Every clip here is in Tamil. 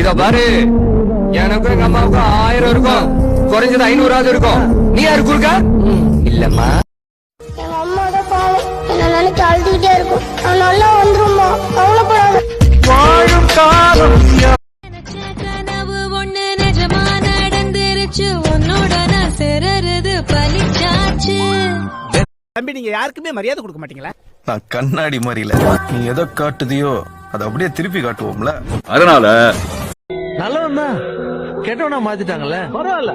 இத பாரு, எனக்கும் எங்க அம்மாவுக்கும் 1000 இருக்கும், குறைஞ்சது 500 இருக்கும். நீ யாரு குறுக்க? இல்லம்மா, எங்க அம்மாவோட பாவம் என்ன நினைச்சு அழுதுகிட்டே இருக்கும். நான் நல்லா வந்துருமா, கவலைப்படாத. வாழும் காலம் கனவு ஒண்ணு நிஜமா நடந்துருச்சு, உன்னோட நான் சேரறது பலிச்சாச்சு. தம்பி, நீங்க யாருக்குமே மரியாதை கொடுக்க மாட்டீங்களா? நான் கண்ணாடி மாதிரி இல்ல, நீ எதை காட்டுதியோ அதை அப்படியே திருப்பி காட்டுவோம்ல. அதனால நல்லவன் தான் கெட்டவனா மாத்திட்டாங்கல்ல, பரவாயில்ல,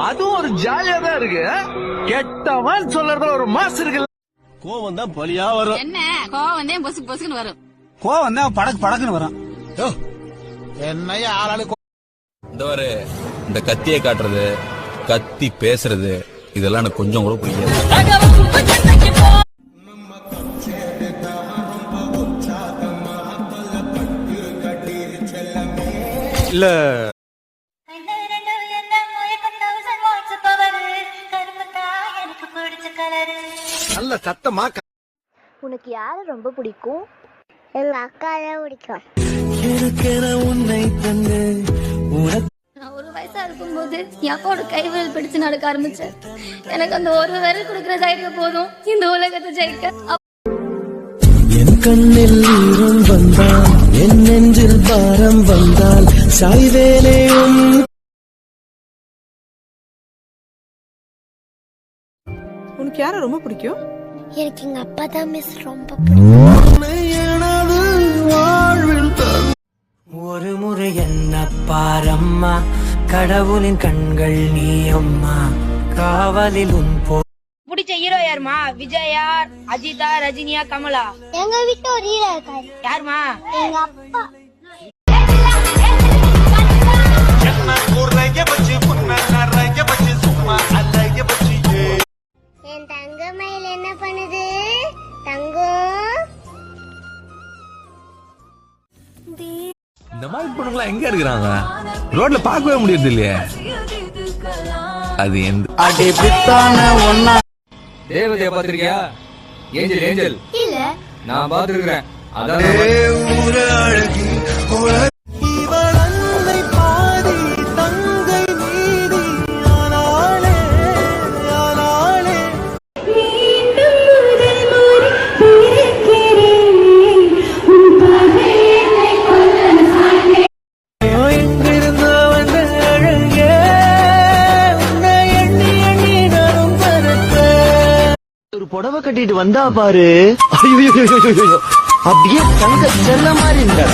அதுவும் ஒரு ஜாலியா தான் இருக்கு. கெட்டவன் சொல்றதுல ஒரு மாசு இருக்கு. கோவம் தான் பலியா வரும். என்ன கோவம் தான் பொசுக்கு பொசுக்குன்னு வரும். கோவம் தான் படக்கு படக்குன்னு வரும். என்னைய ஆளாளு இந்த கத்தியை காட்டுறது, கத்தி பேசுறது, இதெல்லாம் எனக்கு கொஞ்சம் கூட பிடிக்காது. இல்ல நல்ல சத்தமா உனக்கு யார ரொம்ப பிடிக்கும்? எங்க அக்கால பிடிக்கும். நான் 1 வயசா இருக்கும்போது என் அப்பாவோட கைவிரல் பிடிச்சு நடக்க ஆரம்பிச்சேன். எனக்கு அந்த 1 விரல் கொடுக்குற தைரியம் போதும் இந்த உலகத்தை ஜெயிக்க. என் கண்ணில் ஈரம் வந்தால், என் நெஞ்சில் பாரம் வந்தால் சாய்வேனேயும். உனக்கு யார ரொம்ப பிடிக்கும்? எனக்கு எங்க அப்பா தான் மிஸ் ரொம்ப பிடிக்கும். ஒரு முறை என்ன பாரம்மா, கடவுளின் கண்கள் நீ அம்மா, காவலில் உன் பிடிச்ச ஹீரோ யாருமா? விஜயா, அஜிதா, ரஜினியா, கமலா? எங்க வீட்டு ஒரு ஹீரோ இருக்காரு. யாருமா? எங்க அப்பா. என் தங்க மயில் என்ன பண்ணுது? தங்கம், இந்த மாதிரி பொண்ணுங்களா எங்க இருக்கிறாங்க? ரோட்ல பார்க்கவே முடியறது இல்லையே. அது தேவதைய பாத்திருக்கியா? ஏஞ்சல் ஏஞ்சல் இல்ல நான் பாத்துருக்கேன். அதான் ஒரு புடவை கட்டிட்டு வந்தா பாரு, அப்படியே தங்க செல்ல மாதிரி இருந்தா.